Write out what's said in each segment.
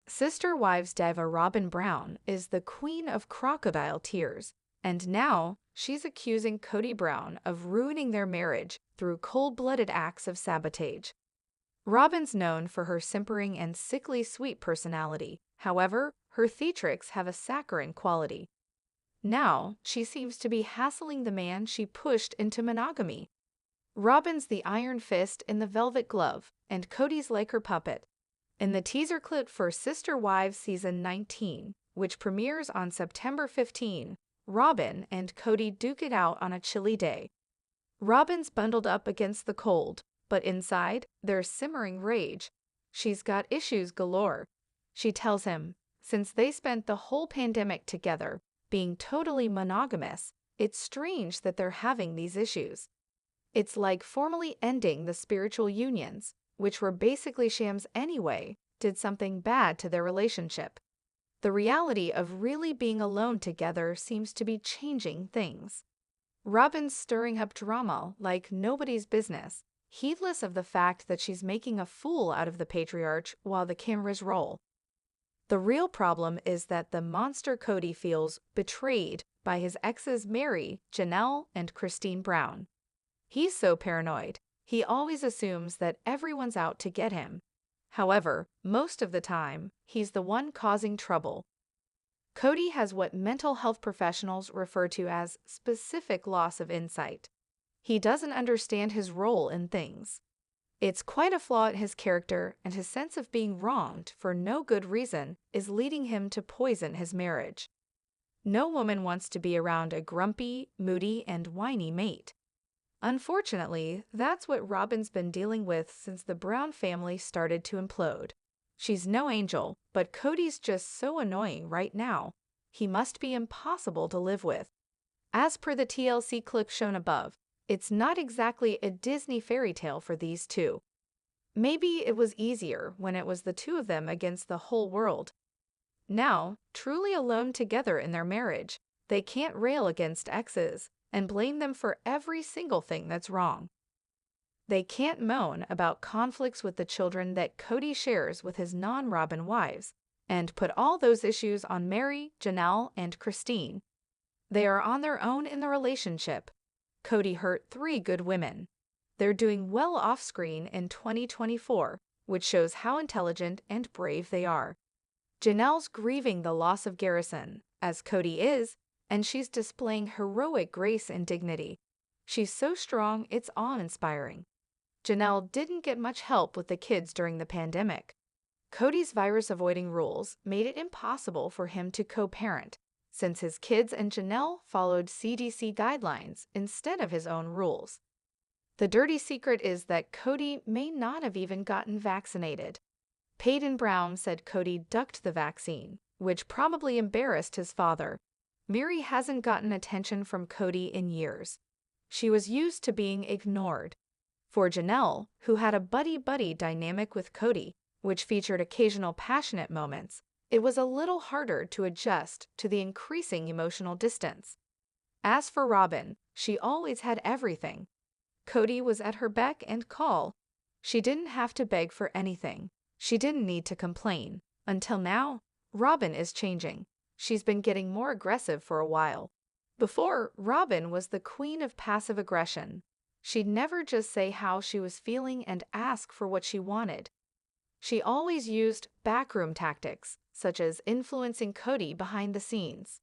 Sister Wives diva Robyn Brown is the queen of crocodile tears, and now she's accusing Kody Brown of ruining their marriage through cold-blooded acts of sabotage. Robyn's known for her simpering and sickly sweet personality. However, her theatrics have a saccharine quality. Now, she seems to be hassling the man she pushed into monogamy. Robyn's the iron fist in the velvet glove, and Kody's like her puppet. In the teaser clip for Sister Wives Season 19, which premieres on September 15, Robyn and Kody duke it out on a chilly day. Robyn's bundled up against the cold, but inside, there's simmering rage. She's got issues galore. She tells him, since they spent the whole pandemic together, being totally monogamous, it's strange that they're having these issues. It's like formally ending the spiritual unions, which were basically shams anyway, did something bad to their relationship. The reality of really being alone together seems to be changing things. Robyn's stirring up drama like nobody's business, heedless of the fact that she's making a fool out of the patriarch while the cameras roll. The real problem is that the monster Kody feels betrayed by his exes Meri, Janelle, and Christine Brown. He's so paranoid, he always assumes that everyone's out to get him. However, most of the time, he's the one causing trouble. Kody has what mental health professionals refer to as specific loss of insight. He doesn't understand his role in things. It's quite a flaw in his character, and his sense of being wronged for no good reason is leading him to poison his marriage. No woman wants to be around a grumpy, moody, and whiny mate. Unfortunately, that's what Robyn's been dealing with since the Brown family started to implode. She's no angel, but Kody's just so annoying right now. He must be impossible to live with. As per the TLC clip shown above, it's not exactly a Disney fairy tale for these two. Maybe it was easier when it was the two of them against the whole world. Now, truly alone together in their marriage, they can't rail against exes and blame them for every single thing that's wrong. They can't moan about conflicts with the children that Kody shares with his non-Robyn wives and put all those issues on Meri, Janelle, and Christine. They are on their own in the relationship. Kody hurt 3 good women. They're doing well off-screen in 2024, which shows how intelligent and brave they are. Janelle's grieving the loss of Garrison, as Kody is, and she's displaying heroic grace and dignity. She's so strong, it's awe-inspiring. Janelle didn't get much help with the kids during the pandemic. Kody's virus-avoiding rules made it impossible for him to co-parent, since his kids and Janelle followed CDC guidelines instead of his own rules. The dirty secret is that Kody may not have even gotten vaccinated. Peyton Brown said Kody ducked the vaccine, which probably embarrassed his father. Meri hasn't gotten attention from Kody in years. She was used to being ignored. For Janelle, who had a buddy-buddy dynamic with Kody, which featured occasional passionate moments, it was a little harder to adjust to the increasing emotional distance. As for Robyn, she always had everything. Kody was at her beck and call. She didn't have to beg for anything. She didn't need to complain. Until now, Robyn is changing. She's been getting more aggressive for a while. Before, Robyn was the queen of passive aggression. She'd never just say how she was feeling and ask for what she wanted. She always used backroom tactics, such as influencing Kody behind the scenes.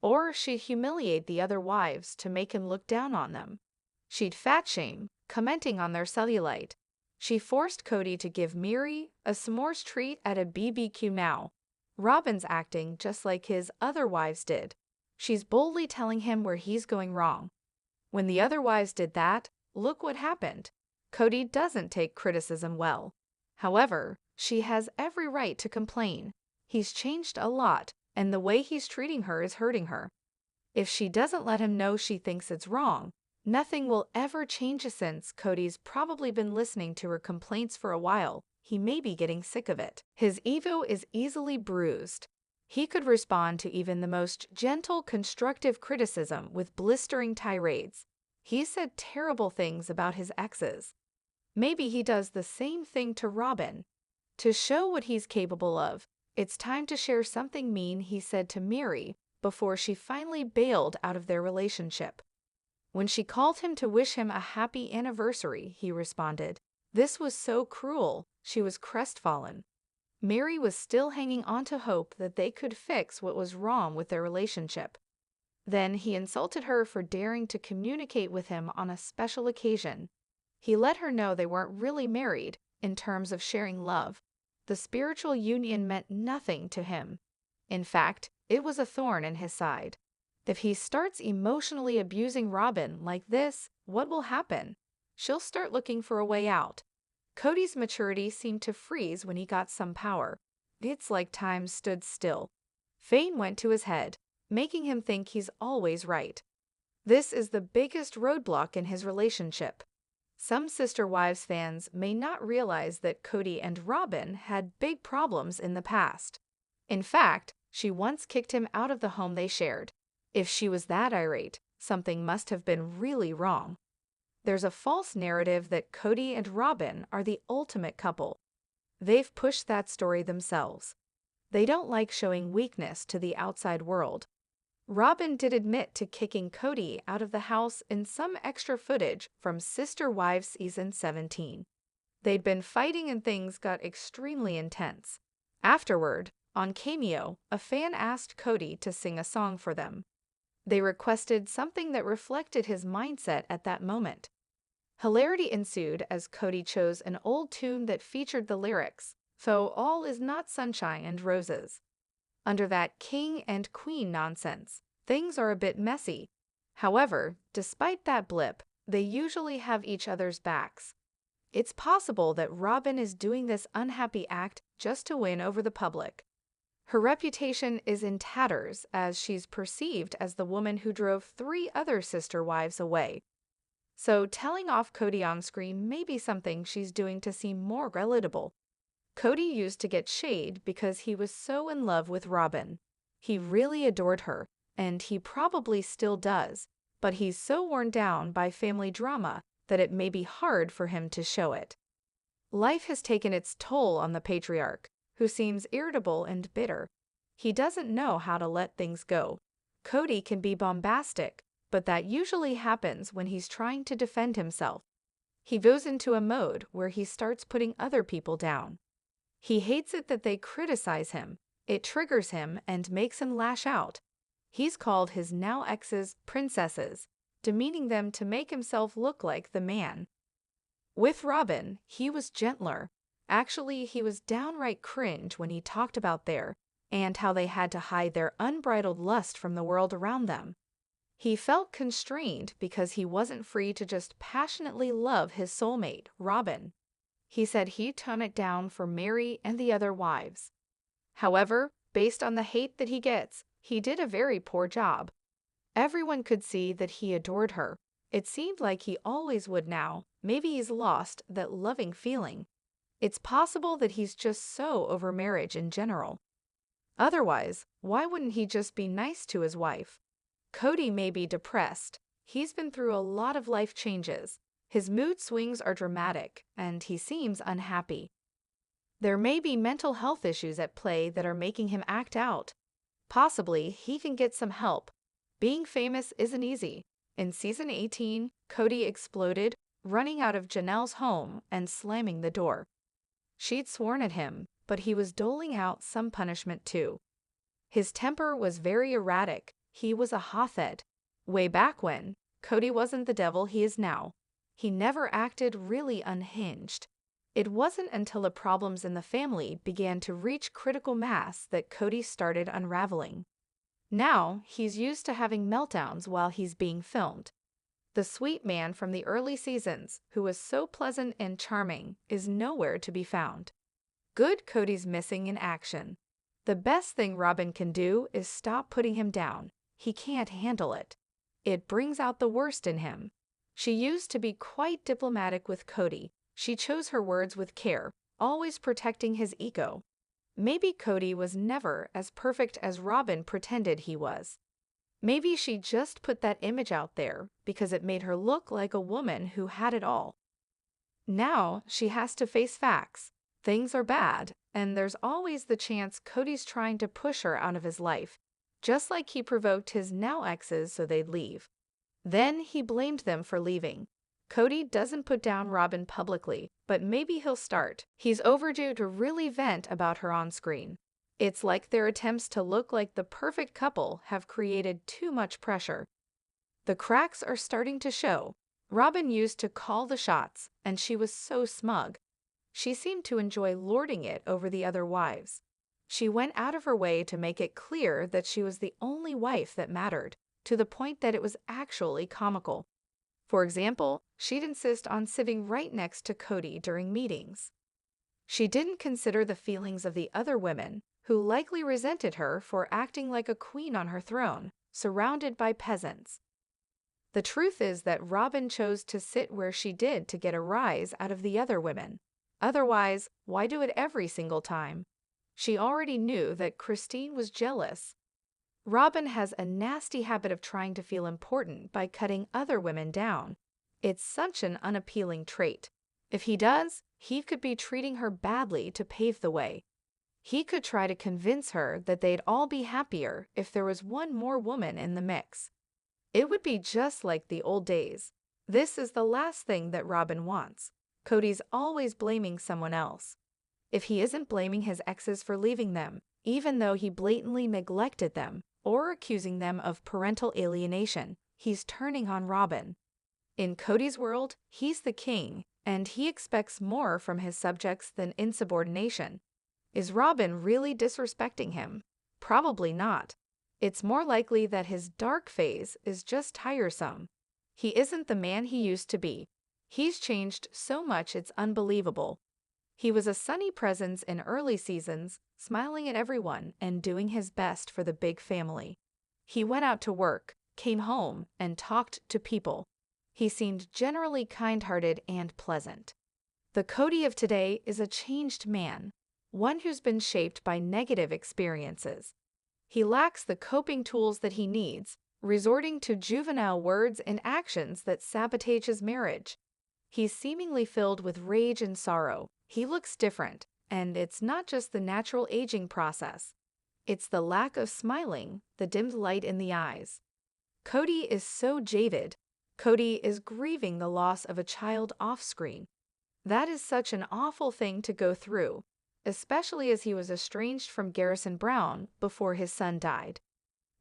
Or she'd humiliate the other wives to make him look down on them. She'd fat shame, commenting on their cellulite. She forced Kody to give Meri a s'mores treat at a BBQ now. Robyn's acting just like his other wives did. She's boldly telling him where he's going wrong. When the other wives did that, look what happened. Kody doesn't take criticism well. However, she has every right to complain. He's changed a lot, and the way he's treating her is hurting her. If she doesn't let him know she thinks it's wrong, nothing will ever change. Since Kody's probably been listening to her complaints for a while, he may be getting sick of it. His ego is easily bruised. He could respond to even the most gentle, constructive criticism with blistering tirades. He said terrible things about his exes. Maybe he does the same thing to Robyn. To show what he's capable of, "It's time to share something mean he said to Mary before she finally bailed out of their relationship. When she called him to wish him a happy anniversary, he responded. This was so cruel. She was crestfallen. Mary was still hanging on to hope that they could fix what was wrong with their relationship. Then he insulted her for daring to communicate with him on a special occasion. He let her know they weren't really married in terms of sharing love. The spiritual union meant nothing to him. In fact, it was a thorn in his side. If he starts emotionally abusing Robyn like this, what will happen? She'll start looking for a way out." Kody's maturity seemed to freeze when he got some power. It's like time stood still. Fame went to his head, making him think he's always right. This is the biggest roadblock in his relationship. Some Sister Wives fans may not realize that Kody and Robyn had big problems in the past. In fact, she once kicked him out of the home they shared. If she was that irate, something must have been really wrong. There's a false narrative that Kody and Robyn are the ultimate couple. They've pushed that story themselves. They don't like showing weakness to the outside world. Robyn did admit to kicking Kody out of the house in some extra footage from Sister Wives Season 17. They'd been fighting and things got extremely intense. Afterward, on Cameo, a fan asked Kody to sing a song for them. They requested something that reflected his mindset at that moment. Hilarity ensued as Kody chose an old tune that featured the lyrics, "So all is not sunshine and roses." Under that king and queen nonsense, things are a bit messy. However, despite that blip, they usually have each other's backs. It's possible that Robyn is doing this unhappy act just to win over the public. Her reputation is in tatters as she's perceived as the woman who drove 3 other sister wives away. So telling off Kody on screen may be something she's doing to seem more relatable. Kody used to get shade because he was so in love with Robyn. He really adored her, and he probably still does, but he's so worn down by family drama that it may be hard for him to show it. Life has taken its toll on the patriarch, who seems irritable and bitter. He doesn't know how to let things go. Kody can be bombastic, but that usually happens when he's trying to defend himself. He goes into a mode where he starts putting other people down. He hates it that they criticize him. It triggers him and makes him lash out. He's called his now exes princesses, demeaning them to make himself look like the man. With Robyn, he was gentler. Actually, he was downright cringe when he talked about and how they had to hide their unbridled lust from the world around them. He felt constrained because he wasn't free to just passionately love his soulmate, Robyn. He said he'd tone it down for Mary and the other wives. However, based on the hate that he gets, he did a very poor job. Everyone could see that he adored her. It seemed like he always would now. Maybe he's lost that loving feeling. It's possible that he's just so over marriage in general. Otherwise, why wouldn't he just be nice to his wife? Kody may be depressed. He's been through a lot of life changes. His mood swings are dramatic, and he seems unhappy. There may be mental health issues at play that are making him act out. Possibly, he can get some help. Being famous isn't easy. In Season 18, Kody exploded, running out of Janelle's home and slamming the door. She'd sworn at him, but he was doling out some punishment too. His temper was very erratic. He was a hothead. Way back when, Kody wasn't the devil he is now. He never acted really unhinged. It wasn't until the problems in the family began to reach critical mass that Kody started unraveling. Now, he's used to having meltdowns while he's being filmed. The sweet man from the early seasons, who was so pleasant and charming, is nowhere to be found. Good Kody's missing in action. The best thing Robyn can do is stop putting him down. He can't handle it. It brings out the worst in him. She used to be quite diplomatic with Kody. She chose her words with care, always protecting his ego. Maybe Kody was never as perfect as Robyn pretended he was. Maybe she just put that image out there because it made her look like a woman who had it all. Now she has to face facts. Things are bad, and there's always the chance Kody's trying to push her out of his life, just like he provoked his now exes so they'd leave. Then he blamed them for leaving. Kody doesn't put down Robyn publicly, but maybe he'll start. He's overdue to really vent about her on screen. It's like their attempts to look like the perfect couple have created too much pressure. The cracks are starting to show. Robyn used to call the shots, and she was so smug. She seemed to enjoy lording it over the other wives. She went out of her way to make it clear that she was the only wife that mattered, to the point that it was actually comical. For example, she'd insist on sitting right next to Kody during meetings. She didn't consider the feelings of the other women, who likely resented her for acting like a queen on her throne, surrounded by peasants. The truth is that Robyn chose to sit where she did to get a rise out of the other women. Otherwise, why do it every single time? She already knew that Christine was jealous. Robyn has a nasty habit of trying to feel important by cutting other women down. It's such an unappealing trait. If he does, he could be treating her badly to pave the way. He could try to convince her that they'd all be happier if there was one more woman in the mix. It would be just like the old days. This is the last thing that Robyn wants. Kody's always blaming someone else. If he isn't blaming his exes for leaving them, even though he blatantly neglected them, or accusing them of parental alienation, he's turning on Robyn. In Kody's world, he's the king, and he expects more from his subjects than insubordination. Is Robyn really disrespecting him? Probably not. It's more likely that his dark phase is just tiresome. He isn't the man he used to be. He's changed so much it's unbelievable. He was a sunny presence in early seasons, smiling at everyone and doing his best for the big family. He went out to work, came home, and talked to people. He seemed generally kind-hearted and pleasant. The Kody of today is a changed man, one who's been shaped by negative experiences. He lacks the coping tools that he needs, resorting to juvenile words and actions that sabotage his marriage. He's seemingly filled with rage and sorrow. He looks different, and it's not just the natural aging process. It's the lack of smiling, the dimmed light in the eyes. Kody is so jaded. Kody is grieving the loss of a child off-screen. That is such an awful thing to go through, especially as he was estranged from Garrison Brown before his son died.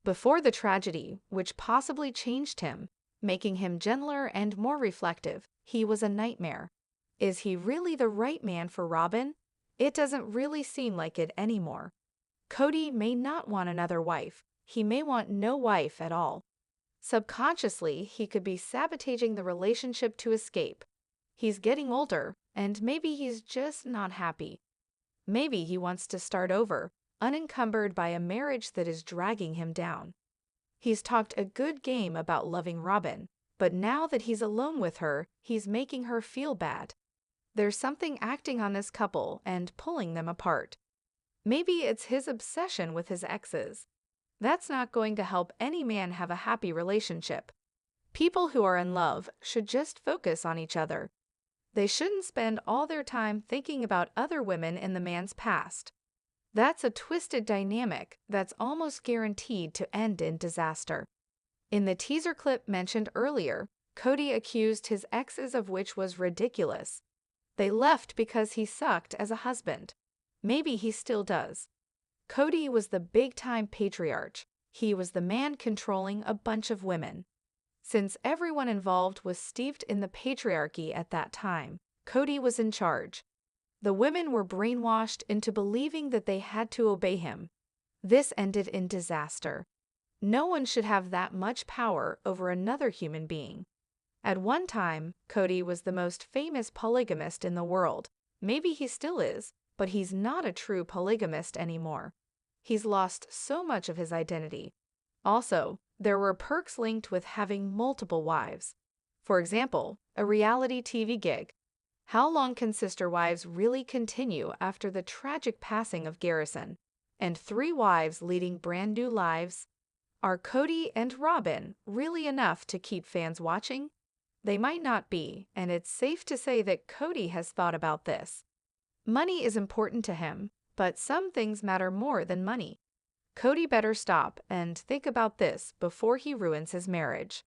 Before the tragedy, which possibly changed him, making him gentler and more reflective, he was a nightmare. Is he really the right man for Robyn? It doesn't really seem like it anymore. Kody may not want another wife. He may want no wife at all. Subconsciously, he could be sabotaging the relationship to escape. He's getting older, and maybe he's just not happy. Maybe he wants to start over, unencumbered by a marriage that is dragging him down. He's talked a good game about loving Robyn, but now that he's alone with her, he's making her feel bad. There's something acting on this couple and pulling them apart. Maybe it's his obsession with his exes. That's not going to help any man have a happy relationship. People who are in love should just focus on each other. They shouldn't spend all their time thinking about other women in the man's past. That's a twisted dynamic that's almost guaranteed to end in disaster. In the teaser clip mentioned earlier, Kody accused his exes of which was ridiculous. They left because he sucked as a husband. Maybe he still does. Kody was the big-time patriarch. He was the man controlling a bunch of women. Since everyone involved was steeped in the patriarchy at that time, Kody was in charge. The women were brainwashed into believing that they had to obey him. This ended in disaster. No one should have that much power over another human being. At one time, Kody was the most famous polygamist in the world. Maybe he still is, but he's not a true polygamist anymore. He's lost so much of his identity. Also, there were perks linked with having multiple wives. For example, a reality TV gig. How long can sister wives really continue after the tragic passing of Garrison? And 3 wives leading brand new lives? Are Kody and Robyn really enough to keep fans watching? They might not be, and it's safe to say that Kody has thought about this. Money is important to him, but some things matter more than money. Kody better stop and think about this before he ruins his marriage.